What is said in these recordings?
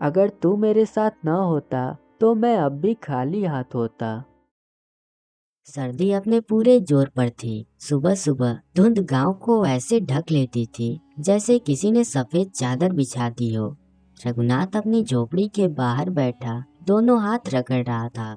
अगर तू मेरे साथ न होता तो मैं अब भी खाली हाथ होता। सर्दी अपने पूरे जोर पर थी। सुबह सुबह धुंध गांव को ऐसे ढक लेती थी जैसे किसी ने सफेद चादर बिछा दी हो। रघुनाथ अपनी झोपड़ी के बाहर बैठा दोनों हाथ रगड़ रहा था।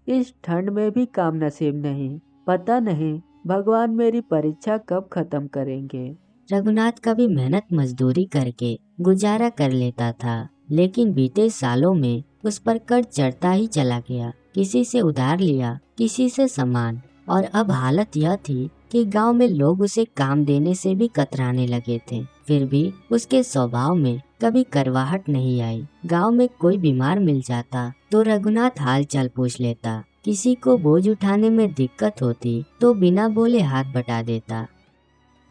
इस ठंड में भी काम नसीब नहीं। पता नहीं भगवान मेरी परीक्षा कब खत्म करेंगे। रघुनाथ कभी मेहनत मजदूरी करके गुजारा कर लेता था, लेकिन बीते सालों में उस पर कर्ज चढ़ता ही चला गया। किसी से उधार लिया, किसी से सामान, और अब हालत यह थी कि गांव में लोग उसे काम देने से भी कतराने लगे थे। फिर भी उसके स्वभाव में कभी करवाहट नहीं आई। गांव में कोई बीमार मिल जाता तो रघुनाथ हाल चाल पूछ लेता। किसी को बोझ उठाने में दिक्कत होती तो बिना बोले हाथ बटा देता।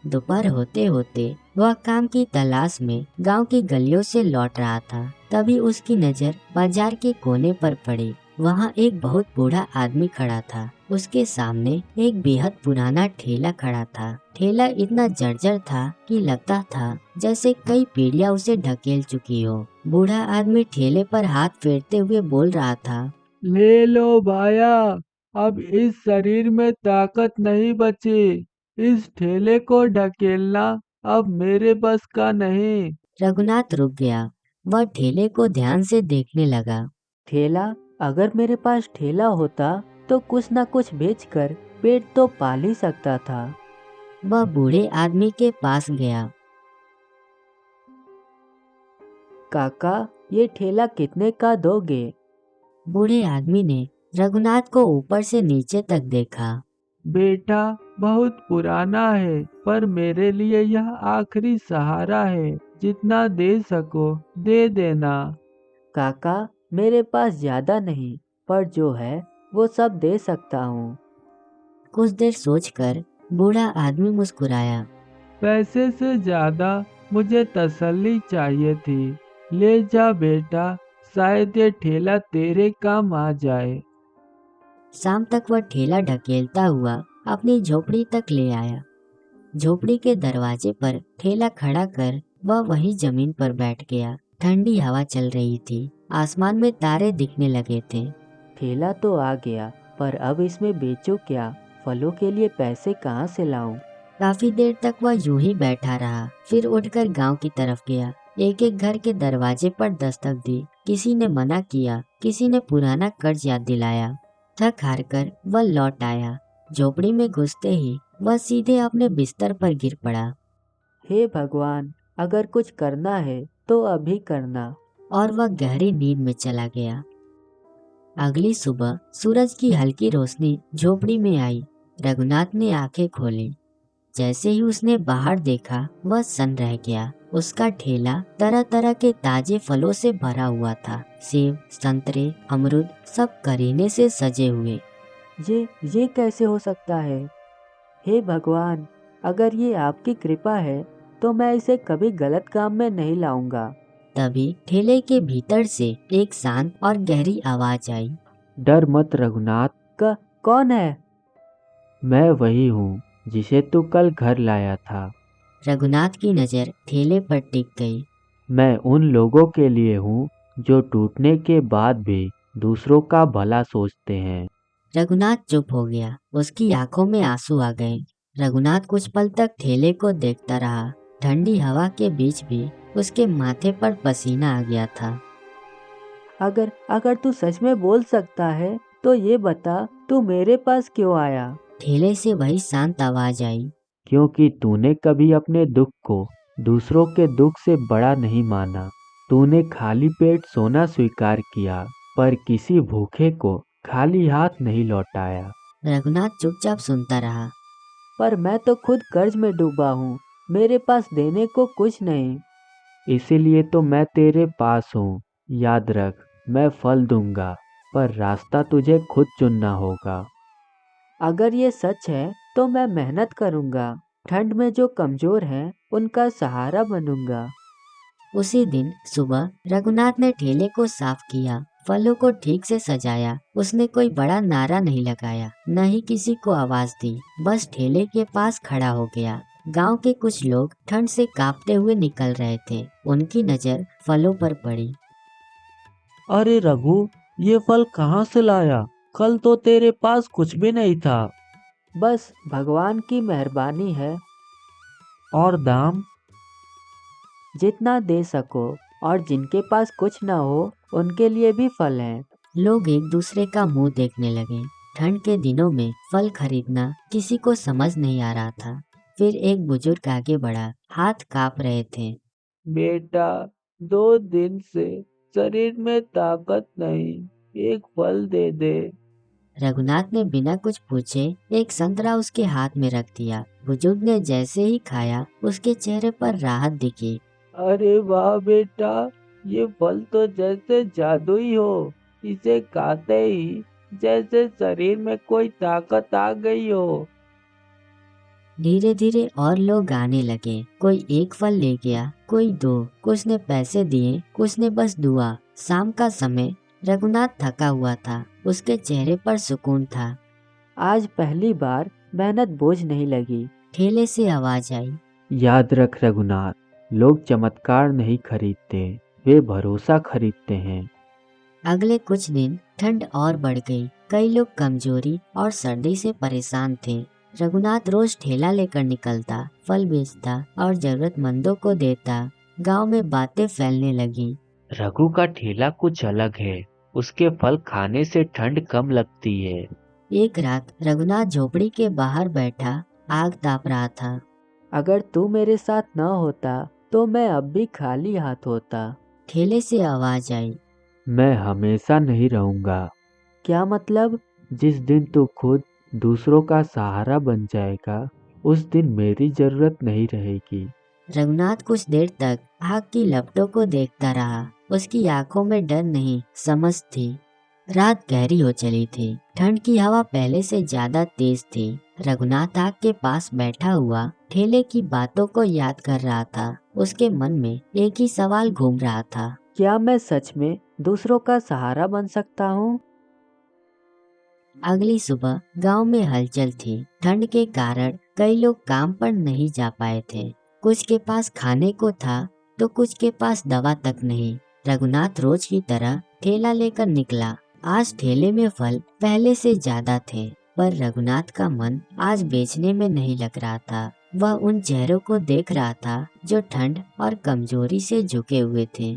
दोपहर होते होते वह काम की तलाश में गांव की गलियों से लौट रहा था। तभी उसकी नजर बाजार के कोने पर पड़ी। वहां एक बहुत बूढ़ा आदमी खड़ा था। उसके सामने एक बेहद पुराना ठेला खड़ा था। ठेला इतना जर्जर था कि लगता था जैसे कई पीढ़ियां उसे ढकेल चुकी हो। बूढ़ा आदमी ठेले पर हाथ फेरते हुए बोल रहा था। ले लो भाया, अब इस शरीर में ताकत नहीं बची। इस ठेले को ढकेलना अब मेरे बस का नहीं। रघुनाथ रुक गया। वह ठेले को ध्यान से देखने लगा। ठेला? अगर मेरे पास ठेला होता तो कुछ न कुछ बेचकर पेट तो पाल ही सकता था। वह बूढ़े आदमी के पास गया। काका, ये ठेला कितने का दोगे? बूढ़े आदमी ने रघुनाथ को ऊपर से नीचे तक देखा। बेटा, बहुत पुराना है, पर मेरे लिए यह आखिरी सहारा है। जितना दे सको दे देना। काका, मेरे पास ज्यादा नहीं, पर जो है वो सब दे सकता हूँ। कुछ देर सोचकर बूढ़ा आदमी मुस्कुराया। पैसे से ज्यादा मुझे तसल्ली चाहिए थी। ले जा बेटा, शायद ये ठेला तेरे काम आ जाए। शाम तक वह ठेला ढकेलता हुआ अपनी झोपड़ी तक ले आया। झोपड़ी के दरवाजे पर ठेला खड़ा कर वह वहीं जमीन पर बैठ गया। ठंडी हवा चल रही थी। आसमान में तारे दिखने लगे थे। ठेला तो आ गया, पर अब इसमें बेचूं क्या? फलों के लिए पैसे कहाँ से लाऊं? काफी देर तक वह यूं ही बैठा रहा। फिर उठकर गांव की तरफ गया। एक एक घर के दरवाजे पर दस्तक दी। किसी ने मना किया, किसी ने पुराना कर्ज याद दिलाया। थक हार कर वह लौट आया। झोपड़ी में घुसते ही वह सीधे अपने बिस्तर पर गिर पड़ा। हे भगवान, अगर कुछ करना है तो अभी करना। और वह गहरी नींद में चला गया। अगली सुबह सूरज की हल्की रोशनी झोपड़ी में आई। रघुनाथ ने आंखें खोली। जैसे ही उसने बाहर देखा वह सन्न रह गया। उसका ठेला तरह तरह के ताजे फलों से भरा हुआ था। सेब, संतरे, अमरूद, सब करीने से सजे हुए। ये कैसे हो सकता है? हे भगवान, अगर ये आपकी कृपा है तो मैं इसे कभी गलत काम में नहीं लाऊंगा। तभी ठेले के भीतर से एक शांत और गहरी आवाज आई। डर मत रघुनाथ। का कौन है? मैं वही हूँ जिसे तू कल घर लाया था। रघुनाथ की नजर ठेले पर टिक गई। मैं उन लोगों के लिए हूँ जो टूटने के बाद भी दूसरों का भला सोचते हैं। रघुनाथ चुप हो गया। उसकी आंखों में आंसू आ गए। रघुनाथ कुछ पल तक ठेले को देखता रहा। ठंडी हवा के बीच भी उसके माथे पर पसीना आ गया था। अगर अगर तू सच में बोल सकता है तो ये बता, तू मेरे पास क्यों आया? ठेले से वही शांत आवाज आई। क्योंकि तूने कभी अपने दुख को दूसरों के दुख से बड़ा नहीं माना। तूने खाली पेट सोना स्वीकार किया, पर किसी भूखे को खाली हाथ नहीं लौटाया। रघुनाथ चुपचाप सुनता रहा। पर मैं तो खुद कर्ज में डूबा हूँ। मेरे पास देने को कुछ नहीं। इसीलिए तो मैं तेरे पास हूँ। याद रख, मैं फल दूंगा, पर रास्ता तुझे खुद चुनना होगा। अगर ये सच है तो मैं मेहनत करूँगा। ठंड में जो कमजोर हैं उनका सहारा बनूंगा। उसी दिन सुबह रघुनाथ ने ठेले को साफ किया, फलों को ठीक से सजाया। उसने कोई बड़ा नारा नहीं लगाया, न ही किसी को आवाज दी। बस ठेले के पास खड़ा हो गया। गांव के कुछ लोग ठंड से कांपते हुए निकल रहे थे। उनकी नजर फलों पर पड़ी। अरे रघु, ये फल कहाँ से लाया? कल तो तेरे पास कुछ भी नहीं था। बस भगवान की मेहरबानी है। और दाम? जितना दे सको, और जिनके पास कुछ ना हो उनके लिए भी फल हैं। लोग एक दूसरे का मुंह देखने लगे। ठंड के दिनों में फल खरीदना किसी को समझ नहीं आ रहा था। फिर एक बुजुर्ग आगे बढ़ा, हाथ कांप रहे थे। बेटा, 2 दिन से शरीर में ताकत नहीं, एक फल दे दे। रघुनाथ ने बिना कुछ पूछे एक संतरा उसके हाथ में रख दिया। बुजुर्ग ने जैसे ही खाया, उसके चेहरे पर राहत दिखी। अरे वाह बेटा, ये फल तो जैसे जादुई हो। इसे खाते ही जैसे शरीर में कोई ताकत आ गई हो। धीरे धीरे और लोग आने लगे। कोई एक फल ले गया, कोई 2, कुछ ने पैसे दिए, कुछ ने बस दुआ। शाम का समय, रघुनाथ थका हुआ था, उसके चेहरे पर सुकून था। आज पहली बार मेहनत बोझ नहीं लगी। ठेले से आवाज आई, याद रख रघुनाथ, लोग चमत्कार नहीं खरीदते, वे भरोसा खरीदते हैं। अगले कुछ दिन ठंड और बढ़ गई। कई लोग कमजोरी और सर्दी से परेशान थे। रघुनाथ रोज ठेला लेकर निकलता, फल बेचता और जरूरतमंदों को देता। गांव में बातें फैलने लगी। रघु का ठेला कुछ अलग है, उसके फल खाने से ठंड कम लगती है। एक रात रघुनाथ झोपड़ी के बाहर बैठा आग ताप रहा था। अगर तू मेरे साथ न होता तो मैं अब भी खाली हाथ होता। ठेले से आवाज आई, मैं हमेशा नहीं रहूंगा। क्या मतलब? जिस दिन तू खुद दूसरों का सहारा बन जाएगा, उस दिन मेरी जरूरत नहीं रहेगी। रघुनाथ कुछ देर तक आग की लपटों को देखता रहा। उसकी आंखों में डर नहीं, समझ थी। रात गहरी हो चली थी। ठंड की हवा पहले से ज्यादा तेज थी। रघुनाथ आग के पास बैठा हुआ ठेले की बातों को याद कर रहा था। उसके मन में एक ही सवाल घूम रहा था, क्या मैं सच में दूसरों का सहारा बन सकता हूँ? अगली सुबह गांव में हलचल थी। ठंड के कारण कई लोग काम पर नहीं जा पाए थे। कुछ के पास खाने को था तो कुछ के पास दवा तक नहीं। रघुनाथ रोज की तरह ठेला लेकर निकला। आज ठेले में फल पहले से ज्यादा थे, पर रघुनाथ का मन आज बेचने में नहीं लग रहा था। वह उन चेहरों को देख रहा था जो ठंड और कमजोरी से झुके हुए थे।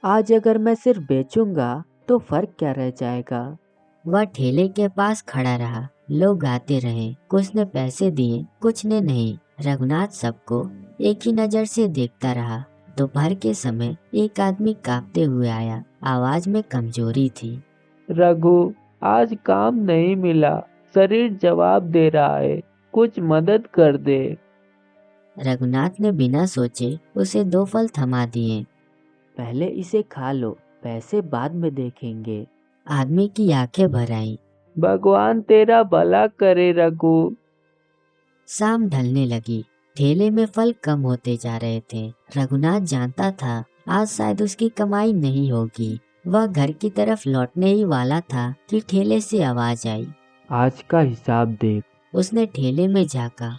आज अगर मैं सिर्फ बेचूंगा तो फर्क क्या रह जाएगा? वह ठेले के पास खड़ा रहा। लोग आते रहे, कुछ ने पैसे दिए, कुछ ने नहीं। रघुनाथ सबको एक ही नजर से देखता रहा। दोपहर के समय एक आदमी कांपते हुए आया। आवाज में कमजोरी थी। रघु, आज काम नहीं मिला, शरीर जवाब दे रहा है, कुछ मदद कर दे। रघुनाथ ने बिना सोचे उसे 2 फल थमा दिए। पहले इसे खा लो, पैसे बाद में देखेंगे। आदमी की आंखें भर आईं। भगवान तेरा भला करे रघु। शाम ढलने लगी। ठेले में फल कम होते जा रहे थे। रघुनाथ जानता था आज शायद उसकी कमाई नहीं होगी। वह घर की तरफ लौटने ही वाला था कि ठेले से आवाज आई। आज का हिसाब देख। उसने ठेले में झांका।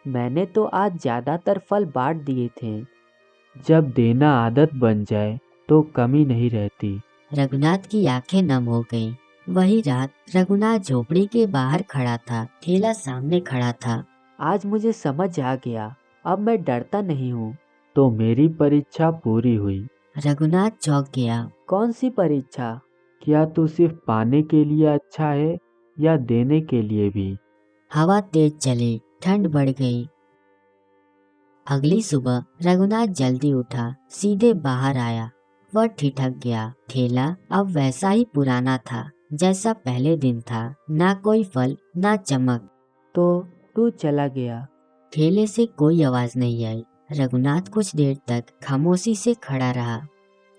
मैंने तो आज ज्यादातर फल बांट दिए थे। जब देना आदत बन जाए तो कमी नहीं रहती। रघुनाथ की आंखें नम हो गईं। वही रात रघुनाथ झोपड़ी के बाहर खड़ा था। ठेला सामने खड़ा था। आज मुझे समझ आ गया, अब मैं डरता नहीं हूँ। तो मेरी परीक्षा पूरी हुई। रघुनाथ चौंक गया। कौन सी परीक्षा? क्या तू सिर्फ पाने के लिए अच्छा है या देने के लिए भी? हवा तेज चली, ठंड बढ़ गई। अगली सुबह रघुनाथ जल्दी उठा, सीधे बाहर आया। वह ठिठक गया। ठेला अब वैसा ही पुराना था जैसा पहले दिन था। ना कोई फल, ना चमक। तो तू चला गया। ठेले से कोई आवाज नहीं आई। रघुनाथ कुछ देर तक खामोशी से खड़ा रहा।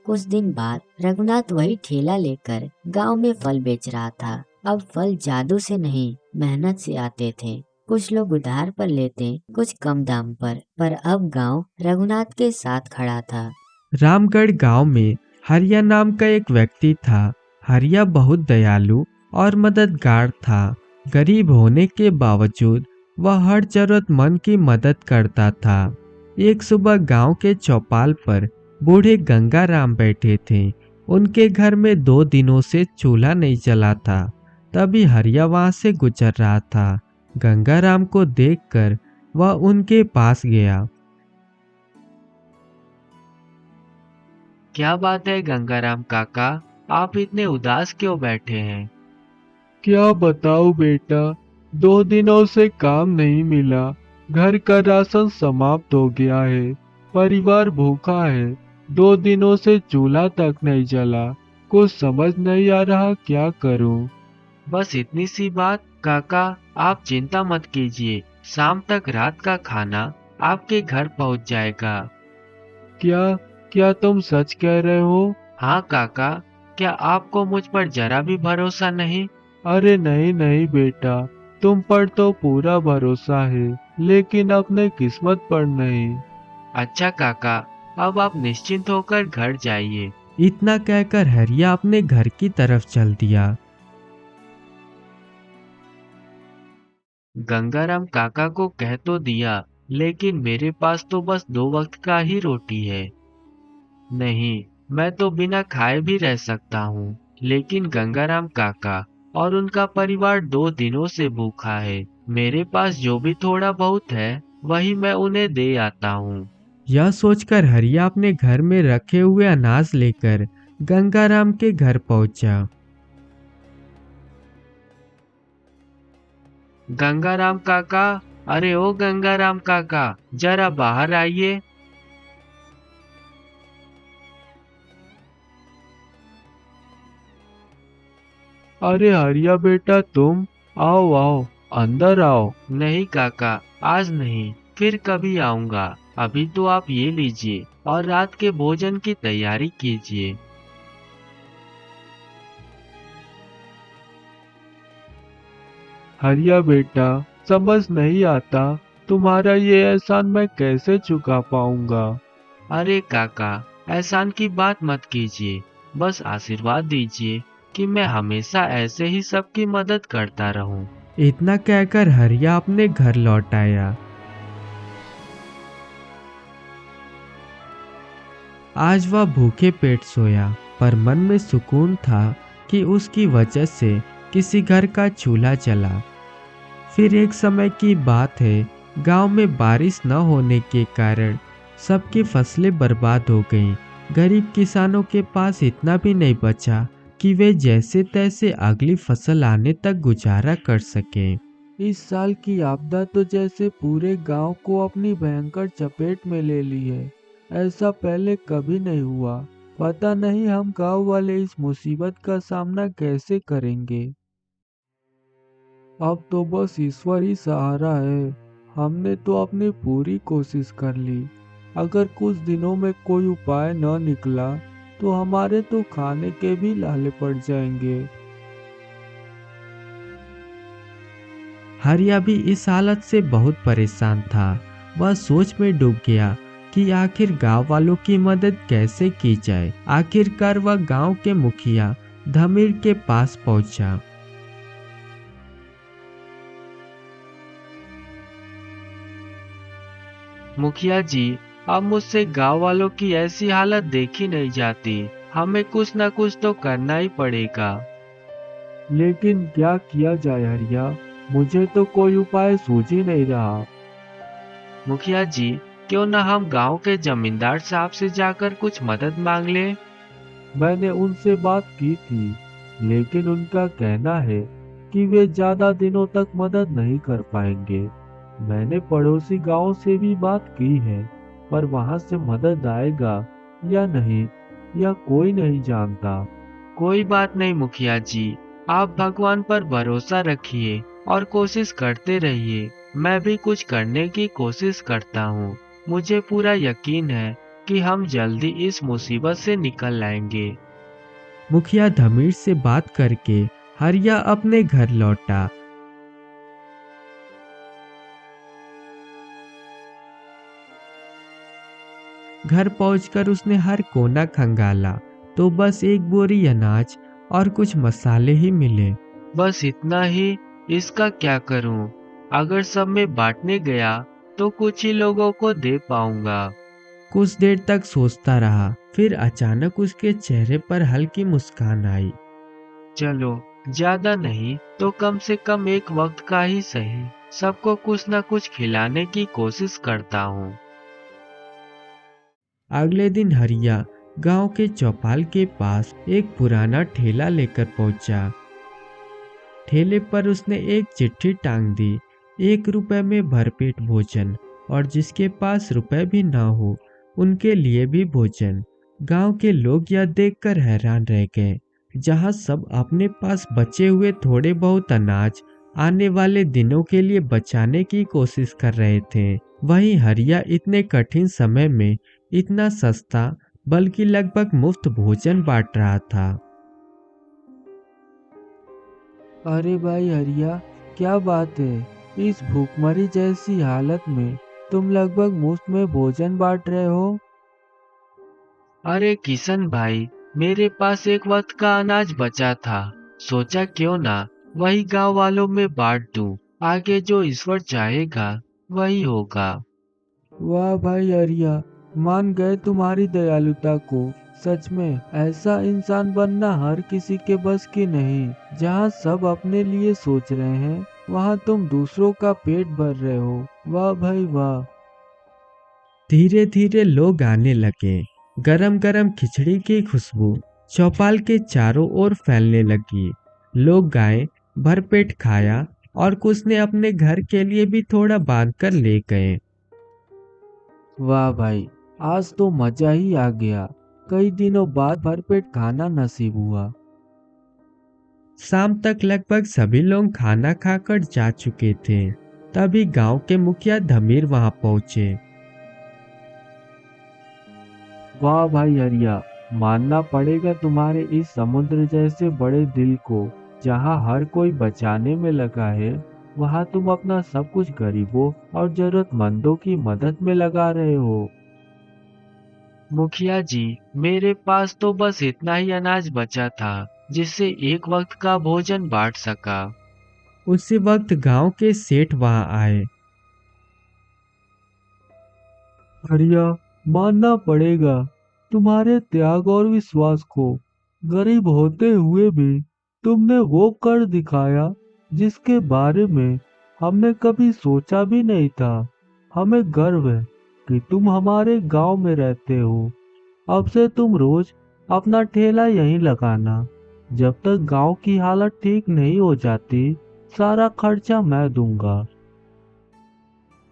कुछ दिन बाद रघुनाथ वही ठेला लेकर गांव में फल बेच रहा था। अब फल जादू से नहीं, मेहनत से आते थे। कुछ लोग उधार पर लेते, कुछ कम दाम पर अब गांव रघुनाथ के साथ खड़ा था। रामगढ़ गांव में हरिया नाम का एक व्यक्ति था। हरिया बहुत दयालु और मददगार था। गरीब होने के बावजूद वह हर जरूरतमंद की मदद करता था। एक सुबह गांव के चौपाल पर बूढ़े गंगाराम बैठे थे। उनके घर में 2 दिनों से चूल्हा नहीं जला था। तभी हरिया वहां से गुजर रहा था। गंगाराम को देखकर वह उनके पास गया। क्या बात है गंगाराम काका, आप इतने उदास क्यों बैठे हैं? क्या बताऊं बेटा, 2 दिनों से काम नहीं मिला। घर का राशन समाप्त हो गया है। परिवार भूखा है। 2 दिनों से चूल्हा तक नहीं जला। कुछ समझ नहीं आ रहा क्या करूं। बस इतनी सी बात काका, आप चिंता मत कीजिए, शाम तक रात का खाना आपके घर पहुंच जाएगा। क्या क्या तुम सच कह रहे हो? हाँ काका, क्या आपको मुझ पर जरा भी भरोसा नहीं? अरे नहीं नहीं बेटा, तुम पर तो पूरा भरोसा है, लेकिन अपने किस्मत पर नहीं। अच्छा काका, अब आप निश्चिंत होकर घर जाइए। इतना कहकर हरिया अपने घर की तरफ चल दिया। गंगाराम काका को कह तो दिया, लेकिन मेरे पास तो बस 2 वक्त का ही रोटी है। नहीं, मैं तो बिना खाए भी रह सकता हूँ, लेकिन गंगाराम काका और उनका परिवार 2 दिनों से भूखा है। मेरे पास जो भी थोड़ा बहुत है वही मैं उन्हें दे आता हूँ। यह सोचकर हरिया अपने घर में रखे हुए अनाज लेकर गंगाराम के घर पहुंचा। गंगाराम काका, अरे ओ गंगाराम काका, जरा बाहर आइए। अरे हरिया बेटा, तुम आओ आओ, अंदर आओ। नहीं काका, आज नहीं, फिर कभी आऊंगा। अभी तो आप ये लीजिए और रात के भोजन की तैयारी कीजिए। हरिया बेटा, समझ नहीं आता, तुम्हारा ये एहसान मैं कैसे चुका पाऊंगा। अरे काका, एहसान की बात मत कीजिए, बस आशीर्वाद दीजिए कि मैं हमेशा ऐसे ही सबकी मदद करता रहूं। इतना कहकर हरिया अपने घर लौट आया। आज वह भूखे पेट सोया, पर मन में सुकून था कि उसकी वजह से किसी घर का चूल्हा जला। फिर एक समय की बात है, गांव में बारिश न होने के कारण सबकी फसलें बर्बाद हो गईं। गरीब किसानों के पास इतना भी नहीं बचा कि वे जैसे तैसे अगली फसल आने तक गुजारा कर सकें। इस साल की आपदा तो जैसे पूरे गांव को अपनी भयंकर चपेट में ले ली है। ऐसा पहले कभी नहीं हुआ। पता नहीं हम गांव वाले इस मुसीबत का सामना कैसे करेंगे। अब तो बस ईश्वर ही सहारा है। हमने तो अपनी पूरी कोशिश कर ली। अगर कुछ दिनों में कोई उपाय न निकला तो हमारे तो खाने के भी लाले पड़ जाएंगे। हरिया भी इस हालत से बहुत परेशान था। वह सोच में डूब गया कि आखिर गांव वालों की मदद कैसे की जाए। आखिरकार वह गांव के मुखिया धमीर के पास पहुंचा। मुखिया जी, अब मुझसे गांव वालों की ऐसी हालत देखी नहीं जाती। हमें कुछ न कुछ तो करना ही पड़ेगा। लेकिन क्या किया जाए हरिया, मुझे तो कोई उपाय सूझ ही नहीं रहा। मुखिया जी, क्यों न हम गांव के जमींदार साहब से जाकर कुछ मदद मांग लें? मैंने उनसे बात की थी, लेकिन उनका कहना है कि वे ज्यादा दिनों तक मदद नहीं कर पाएंगे। मैंने पड़ोसी गांव से भी बात की है, पर वहां से मदद आएगा या नहीं यह कोई नहीं जानता। कोई बात नहीं मुखिया जी, आप भगवान पर भरोसा रखिए और कोशिश करते रहिए। मैं भी कुछ करने की कोशिश करता हूँ। मुझे पूरा यकीन है कि हम जल्दी इस मुसीबत से निकल आएंगे। मुखिया धमीर से बात करके हरिया अपने घर लौटा। घर पहुंचकर उसने हर कोना खंगाला तो बस एक बोरी अनाज और कुछ मसाले ही मिले। बस इतना ही? इसका क्या करूँ? अगर सब में बांटने गया तो कुछ ही लोगों को दे पाऊंगा। कुछ देर तक सोचता रहा, फिर अचानक उसके चेहरे पर हल्की मुस्कान आई। चलो, ज्यादा नहीं तो कम से कम एक वक्त का ही सही, सबको कुछ न कुछ खिलाने की कोशिश करता हूँ। अगले दिन हरिया गांव के चौपाल के पास एक पुराना ठेला लेकर पहुंचा। ठेले पर उसने एक चिट्ठी टांग दी, 1 रुपए में भरपेट भोजन, और जिसके पास रुपए भी ना हो उनके लिए भी भोजन। गांव के लोग यह देखकर हैरान रह गए। जहां सब अपने पास बचे हुए थोड़े बहुत अनाज आने वाले दिनों के लिए बचाने की कोशिश कर रहे थे, वहीं हरिया इतने कठिन समय में इतना सस्ता बल्कि लगभग मुफ्त भोजन बांट रहा था। अरे भाई हरिया, क्या बात है, इस भूखमरी जैसी हालत में तुम लगभग मुफ्त में भोजन बांट रहे हो। अरे किशन भाई, मेरे पास एक वक्त का अनाज बचा था, सोचा क्यों ना वही गांव वालों में बांट दूं, आगे जो ईश्वर चाहेगा वही होगा। वाह भाई हरिया, मान गए तुम्हारी दयालुता को। सच में ऐसा इंसान बनना हर किसी के बस की नहीं। जहाँ सब अपने लिए सोच रहे हैं, वहाँ तुम दूसरों का पेट भर रहे हो। वाह भाई वाह। धीरे धीरे लोग आने लगे। गरम गरम खिचड़ी की खुशबू चौपाल के चारों ओर फैलने लगी। लोग गाय भरपेट खाया और कुछ ने अपने घर के लिए भी थोड़ा बांध कर ले गए। वाह भाई, आज तो मजा ही आ गया। कई दिनों बाद भरपेट खाना नसीब हुआ। शाम तक लगभग सभी लोग खाना खाकर जा चुके थे। तभी गांव के मुखिया धमीर वहां पहुंचे। वाह भाई हरिया, मानना पड़ेगा तुम्हारे इस समुद्र जैसे बड़े दिल को। जहाँ हर कोई बचाने में लगा है, वहाँ तुम अपना सब कुछ गरीबों और जरूरतमंदों की मदद में लगा रहे हो। मुखिया जी, मेरे पास तो बस इतना ही अनाज बचा था जिससे एक वक्त का भोजन बांट सका। उसी वक्त गांव के सेठ वहां आए। हरिया, मानना पड़ेगा तुम्हारे त्याग और विश्वास को। गरीब होते हुए भी तुमने वो कर दिखाया जिसके बारे में हमने कभी सोचा भी नहीं था। हमें गर्व है कि तुम हमारे गांव में रहते हो। अब से तुम रोज अपना ठेला यहीं लगाना। जब तक गांव की हालत ठीक नहीं हो जाती, सारा खर्चा मैं दूंगा।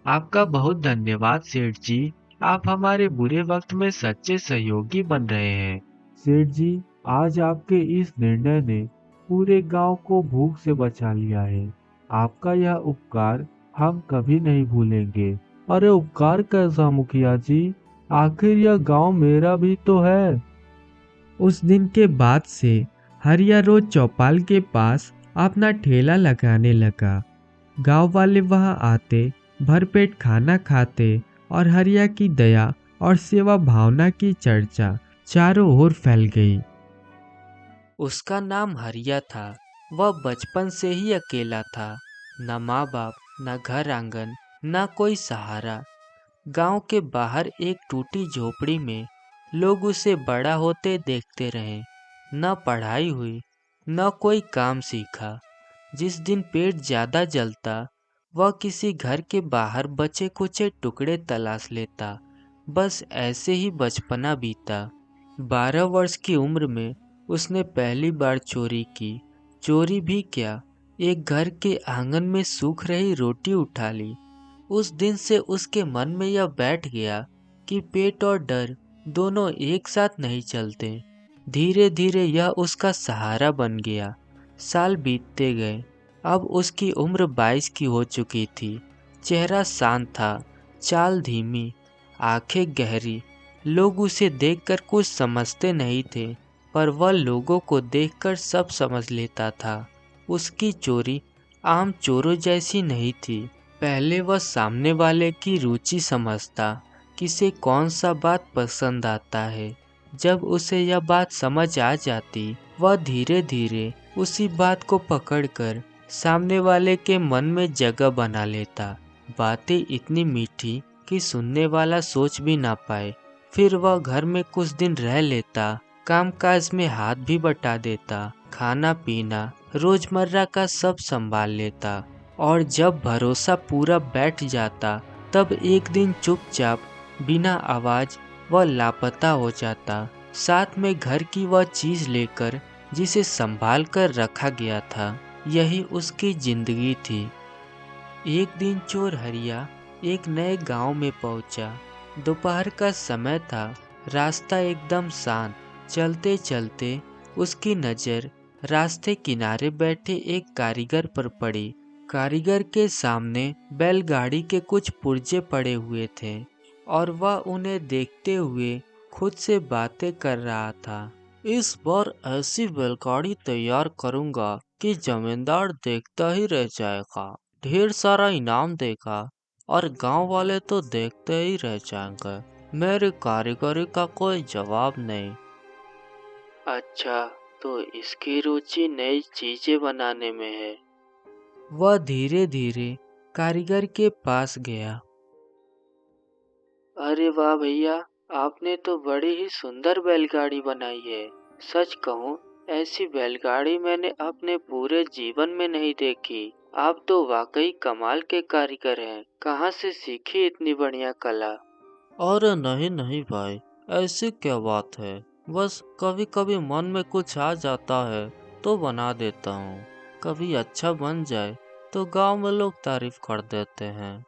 आपका बहुत धन्यवाद सेठ जी, आप हमारे बुरे वक्त में सच्चे सहयोगी बन रहे हैं। सेठ जी, आज आपके इस निर्णय ने पूरे गांव को भूख से बचा लिया है। आपका यह उपकार हम कभी नहीं भूलेंगे। अरे उपकार कैसा मुखिया जी, आखिर यह गांव मेरा भी तो है। उस दिन के बाद से हरिया रोज चौपाल के पास अपना ठेला लगाने लगा। गांव वाले वहां आते, भरपेट खाना खाते और हरिया की दया और सेवा भावना की चर्चा चारों ओर फैल गई। उसका नाम हरिया था। वह बचपन से ही अकेला था। न माँ बाप, न घर आंगन, न कोई सहारा। गांव के बाहर एक टूटी झोपड़ी में लोग उसे बड़ा होते देखते रहे। न पढ़ाई हुई, न कोई काम सीखा। जिस दिन पेट ज्यादा जलता, वह किसी घर के बाहर बचे कुचे टुकड़े तलाश लेता। बस ऐसे ही बचपना बीता। 12 वर्ष की उम्र में उसने पहली बार चोरी की। चोरी भी क्या, एक घर के आंगन में सूख रही रोटी उठा ली। उस दिन से उसके मन में यह बैठ गया कि पेट और डर दोनों एक साथ नहीं चलते। धीरे धीरे यह उसका सहारा बन गया। साल बीतते गए। अब उसकी उम्र 22 की हो चुकी थी। चेहरा शांत था, चाल धीमी, आंखें गहरी। लोग उसे देखकर कुछ समझते नहीं थे, पर वह लोगों को देखकर सब समझ लेता था। उसकी चोरी आम चोरों जैसी नहीं थी। पहले वह सामने वाले की रुचि समझता, किसे कौन सा बात पसंद आता है। जब उसे यह बात समझ आ जाती, वह धीरे धीरे उसी बात को पकड़कर सामने वाले के मन में जगह बना लेता। बातें इतनी मीठी कि सुनने वाला सोच भी ना पाए फिर वह घर में कुछ दिन रह लेता, कामकाज में हाथ भी बटा देता, खाना पीना रोजमर्रा का सब संभाल लेता, और जब भरोसा पूरा बैठ जाता तब एक दिन चुपचाप बिना आवाज वह लापता हो जाता, साथ में घर की वह चीज लेकर जिसे संभाल कर रखा गया था। यही उसकी जिंदगी थी। एक दिन चोर हरिया एक नए गांव में पहुंचा। दोपहर का समय था, रास्ता एकदम शांत। चलते चलते उसकी नज़र रास्ते किनारे बैठे एक कारीगर पर पड़ी। कारीगर के सामने बैलगाड़ी के कुछ पुर्जे पड़े हुए थे और वह उन्हें देखते हुए खुद से बातें कर रहा था। इस बार ऐसी बैलगाड़ी तैयार करूंगा कि जमींदार देखता ही रह जाएगा, ढेर सारा इनाम देगा और गांव वाले तो देखते ही रह जाएंगे। मेरी कारीगरी का कोई जवाब नहीं। अच्छा, तो इसकी रुचि नई चीजें बनाने में है। वह धीरे धीरे कारीगर के पास गया। अरे वाह भैया, आपने तो बड़ी ही सुंदर बैलगाड़ी बनाई है। सच कहूँ, ऐसी बैलगाड़ी मैंने अपने पूरे जीवन में नहीं देखी। आप तो वाकई कमाल के कारीगर हैं। कहाँ से सीखी इतनी बढ़िया कला? अरे नहीं नहीं भाई, ऐसी क्या बात है। बस कभी कभी मन में कुछ आ जाता है तो बना देता हूँ। कभी अच्छा बन जाए तो गांव में लोग तारीफ कर देते हैं।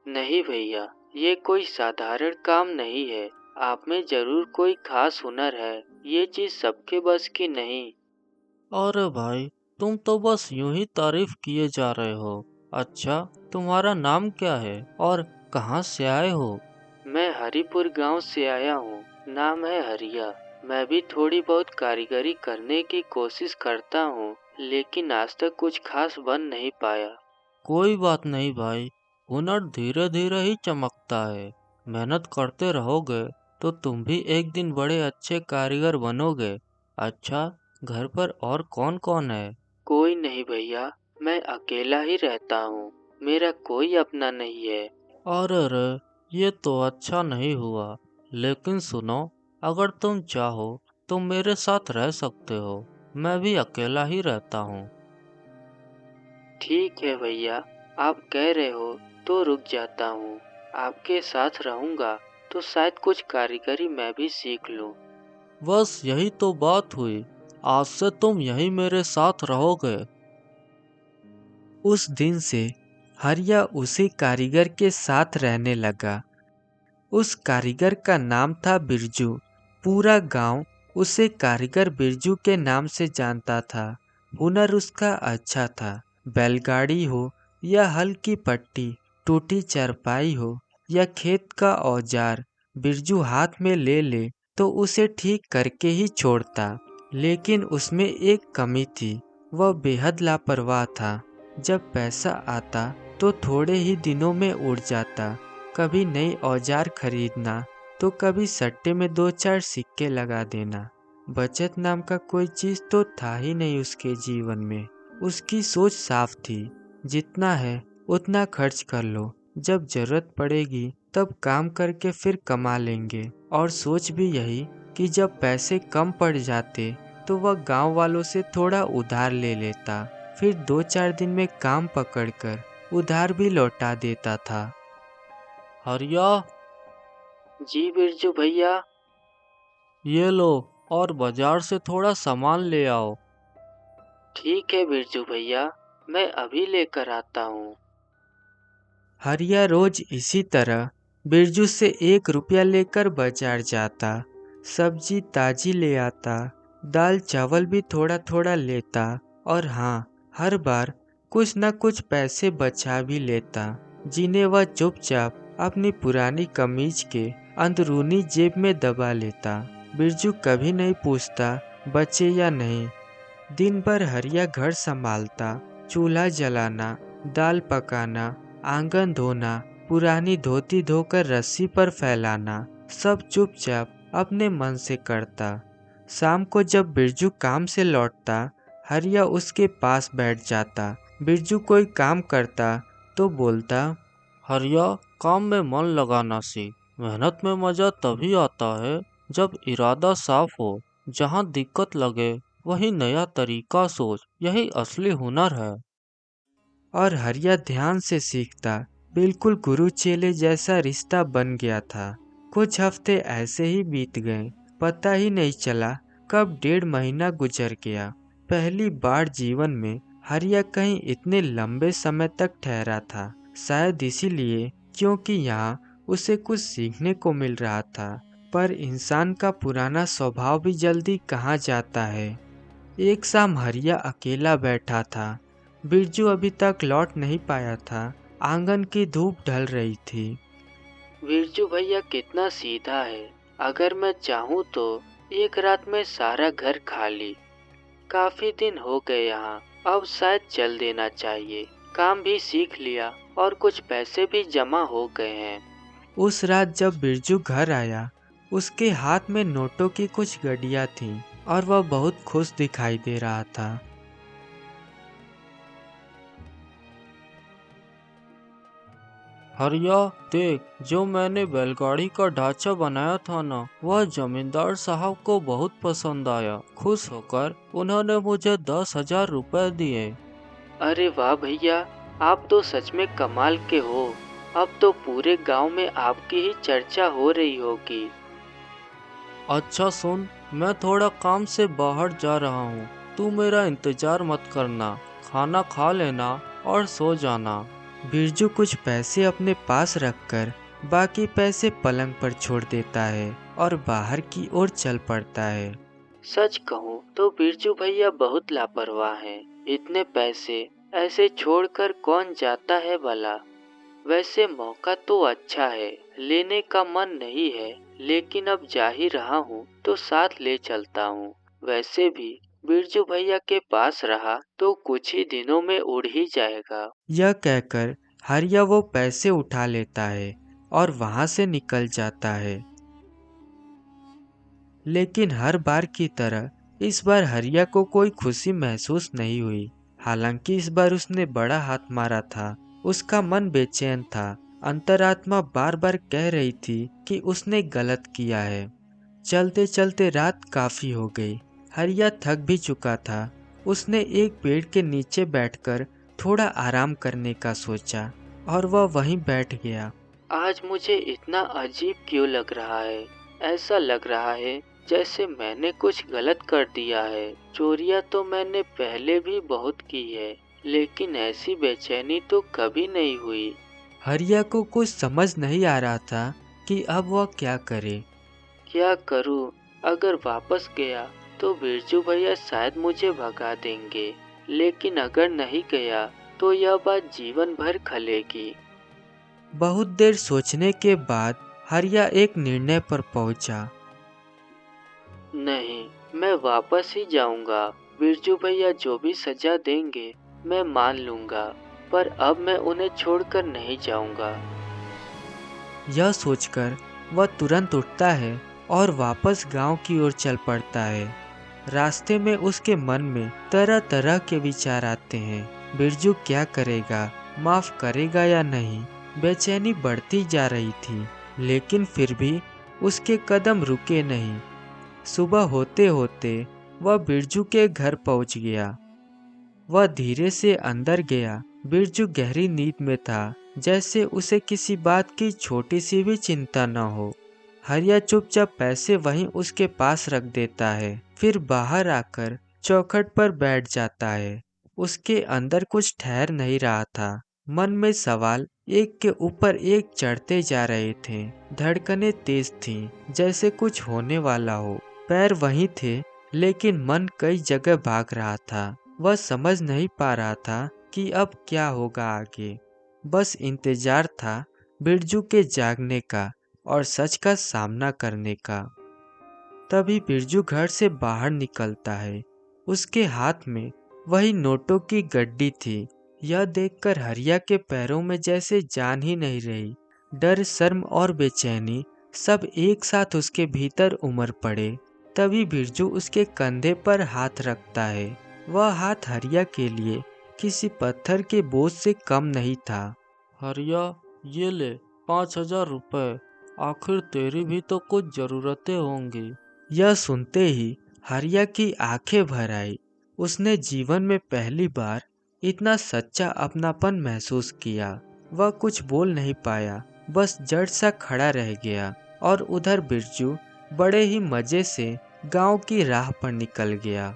नहीं भैया, ये कोई साधारण काम नहीं है। आप में जरूर कोई खास हुनर है। ये चीज सबके बस की नहीं। अरे भाई, तुम तो बस यूं ही तारीफ किए जा रहे हो। अच्छा, तुम्हारा नाम क्या है और कहाँ से आए हो? मैं हरिपुर गांव से आया हूँ। नाम है हरिया। मैं भी थोड़ी बहुत कारीगरी करने की कोशिश करता हूँ, लेकिन आज तक कुछ खास बन नहीं पाया। कोई बात नहीं भाई, हुनर धीरे धीरे ही चमकता है। मेहनत करते रहोगे तो तुम भी एक दिन बड़े अच्छे कारीगर बनोगे। अच्छा, घर पर और कौन कौन है? कोई नहीं भैया, मैं अकेला ही रहता हूँ। मेरा कोई अपना नहीं है। अरे रे, ये तो अच्छा नहीं हुआ। लेकिन सुनो, अगर तुम चाहो तो मेरे साथ रह सकते हो। मैं भी अकेला ही रहता हूँ। ठीक है भैया, आप कह रहे हो तो रुक जाता हूँ। आपके साथ रहूंगा तो शायद कुछ कारीगरी मैं भी सीख लूँ। बस यही तो बात हुई। आज से तुम यहीं मेरे साथ रहोगे। उस दिन से हरिया उसी कारीगर के साथ रहने लगा। उस कारीगर का नाम था बिरजू। पूरा गांव उसे कारीगर बिरजू के नाम से जानता था। हुनर उसका अच्छा था। बैलगाड़ी हो या हल की पट्टी, टूटी चारपाई हो या खेत का औजार, बिरजू हाथ में ले ले तो उसे ठीक करके ही छोड़ता। लेकिन उसमें एक कमी थी, वह बेहद लापरवाह था। जब पैसा आता तो थोड़े ही दिनों में उड़ जाता। कभी नई औजार खरीदना तो कभी सट्टे में दो चार सिक्के लगा देना। बचत नाम का कोई चीज तो था ही नहीं उसके जीवन में। उसकी सोच साफ थी, जितना है उतना खर्च कर लो, जब जरूरत पड़ेगी तब काम करके फिर कमा लेंगे। और सोच भी यही कि जब पैसे कम पड़ जाते तो वह गांव वालों से थोड़ा उधार ले लेता, फिर दो चार दिन में काम पकड़कर उधार भी लौटा देता था। हरिया। जी बिरजू भैया। ये लो, और बाजार से थोड़ा सामान ले आओ। ठीक है बिरजू भैया, मैं अभी लेकर आता हूँ। हरिया रोज इसी तरह बिरजू से 1 रुपया लेकर बाजार जाता। सब्जी ताजी ले आता, दाल चावल भी थोड़ा थोड़ा लेता, और हाँ, हर बार कुछ न कुछ पैसे बचा भी लेता, जिन्हें वह चुपचाप अपनी पुरानी कमीज के अंदरूनी जेब में दबा लेता। बिरजू कभी नहीं पूछता बचे या नहीं। दिन भर हरिया घर संभालता, चूल्हा जलाना, दाल पकाना, आंगन धोना, पुरानी धोती धोकर रस्सी पर फैलाना, सब चुपचाप अपने मन से करता। शाम को जब बिरजू काम से लौटता, हरिया उसके पास बैठ जाता। बिरजू कोई काम करता तो बोलता, हरिया, काम में मन लगाना सीख। मेहनत में मजा तभी आता है जब इरादा साफ हो। जहाँ दिक्कत लगे वही नया तरीका सोच, यही असली हुनर है। और हरिया ध्यान से सीखता। बिल्कुल गुरु चेले जैसा रिश्ता बन गया था। कुछ हफ्ते ऐसे ही बीत गए। पता ही नहीं चला कब 1.5 महीना गुजर गया। पहली बार जीवन में हरिया कहीं इतने लंबे समय तक ठहरा था। शायद इसीलिए क्योंकि यहाँ उसे कुछ सीखने को मिल रहा था। पर इंसान का पुराना स्वभाव भी जल्दी कहाँ जाता है। एक शाम हरिया अकेला बैठा था। बिरजू अभी तक लौट नहीं पाया था। आंगन की धूप ढल रही थी। बिरजू भैया कितना सीधा है। अगर मैं चाहूँ तो एक रात में सारा घर खाली। काफी दिन हो गए यहाँ, अब शायद चल देना चाहिए। काम भी सीख लिया और कुछ पैसे भी जमा हो गए हैं। उस रात जब बिरजू घर आया, उसके हाथ में नोटों की कुछ गड्डियाँ थीं और वह बहुत खुश दिखाई दे रहा था। हरिया देख, जो मैंने बैलगाड़ी का ढांचा बनाया था ना, वह जमींदार साहब को बहुत पसंद आया। खुश होकर उन्होंने मुझे 10,000 रुपए दिए। अरे वाह भैया, आप तो सच में कमाल के हो। अब तो पूरे गांव में आपकी ही चर्चा हो रही होगी। अच्छा सुन, मैं थोड़ा काम से बाहर जा रहा हूँ। तू मेरा इंतजार मत करना, खाना खा लेना और सो जाना। बिरजू कुछ पैसे अपने पास रखकर बाकी पैसे पलंग पर छोड़ देता है और बाहर की ओर चल पड़ता है। सच कहूँ तो बिरजू भैया बहुत लापरवाह हैं। इतने पैसे ऐसे छोड़कर कौन जाता है भला। वैसे मौका तो अच्छा है, लेने का मन नहीं है, लेकिन अब जा ही रहा हूँ तो साथ ले चलता हूँ। वैसे भी बिरजू भैया के पास रहा तो कुछ ही दिनों में उड़ ही जाएगा। यह कहकर हरिया वो पैसे उठा लेता है और वहां से निकल जाता है। लेकिन हर बार की तरह इस बार हरिया को कोई खुशी महसूस नहीं हुई। हालांकि इस बार उसने बड़ा हाथ मारा था। उसका मन बेचैन था। अंतरात्मा बार बार कह रही थी कि उसने गलत किया है। चलते चलते रात काफी हो गई। हरिया थक भी चुका था। उसने एक पेड़ के नीचे बैठकर थोड़ा आराम करने का सोचा और वह वहीं बैठ गया। आज मुझे इतना अजीब क्यों लग रहा है। ऐसा लग रहा है जैसे मैंने कुछ गलत कर दिया है। चोरियां तो मैंने पहले भी बहुत की है, लेकिन ऐसी बेचैनी तो कभी नहीं हुई। हरिया को कुछ समझ नहीं आ रहा था कि अब वह क्या करे। क्या करूं? अगर वापस गया तो बिरजू भैया शायद मुझे भगा देंगे, लेकिन अगर नहीं गया तो यह बात जीवन भर खलेगी। बहुत देर सोचने के बाद हरिया एक निर्णय पर पहुंचा। नहीं, मैं वापस ही जाऊंगा। बिरजू भैया जो भी सजा देंगे मैं मान लूंगा, पर अब मैं उन्हें छोड़कर नहीं जाऊंगा। यह सोचकर वह तुरंत उठता है और वापस गांव की ओर चल पड़ता है। रास्ते में उसके मन में तरह तरह के विचार आते हैं। बिरजू क्या करेगा, माफ करेगा या नहीं। बेचैनी बढ़ती जा रही थी, लेकिन फिर भी उसके कदम रुके नहीं। सुबह होते होते वह बिरजू के घर पहुंच गया। वह धीरे से अंदर गया। बिरजू गहरी नींद में था, जैसे उसे किसी बात की छोटी सी भी चिंता न हो। हरिया चुपचाप पैसे वहीं उसके पास रख देता है, फिर बाहर आकर चौखट पर बैठ जाता है। उसके अंदर कुछ ठहर नहीं रहा था। मन में सवाल एक के ऊपर एक चढ़ते जा रहे थे। धड़कनें तेज थीं, जैसे कुछ होने वाला हो। पैर वहीं थे, लेकिन मन कई जगह भाग रहा था। वह समझ नहीं पा रहा था कि अब क्या होगा आगे। बस इंतजार था बिरजू के जागने का और सच का सामना करने का। तभी बिरजू घर से बाहर निकलता है। उसके हाथ में वही नोटों की गड्डी थी। यह देखकर हरिया के पैरों में जैसे जान ही नहीं रही। डर, शर्म और बेचैनी सब एक साथ उसके भीतर उमड़ पड़े। तभी बिरजू उसके कंधे पर हाथ रखता है। वह हाथ हरिया के लिए किसी पत्थर के बोझ से कम नहीं था। हरिया, ये ले 5,000 रुपए। आखिर तेरी भी तो कुछ जरूरतें होंगी। यह सुनते ही हरिया की आंखें भर आई। उसने जीवन में पहली बार इतना सच्चा अपनापन महसूस किया। वह कुछ बोल नहीं पाया, बस जड़ सा खड़ा रह गया। और उधर बिरजू बड़े ही मजे से गांव की राह पर निकल गया।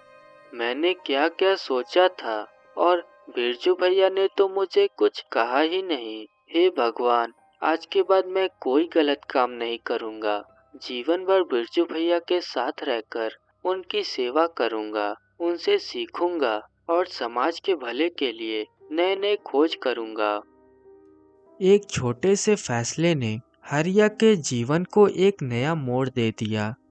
मैंने क्या क्या सोचा था और बिरजू भैया ने तो मुझे कुछ कहा ही नहीं। हे भगवान, आज के बाद मैं कोई गलत काम नहीं करूँगा। जीवन भर बिरजू भैया के साथ रहकर उनकी सेवा करूँगा, उनसे सीखूंगा और समाज के भले के लिए नए नए खोज करूँगा। एक छोटे से फैसले ने हरिया के जीवन को एक नया मोड़ दे दिया।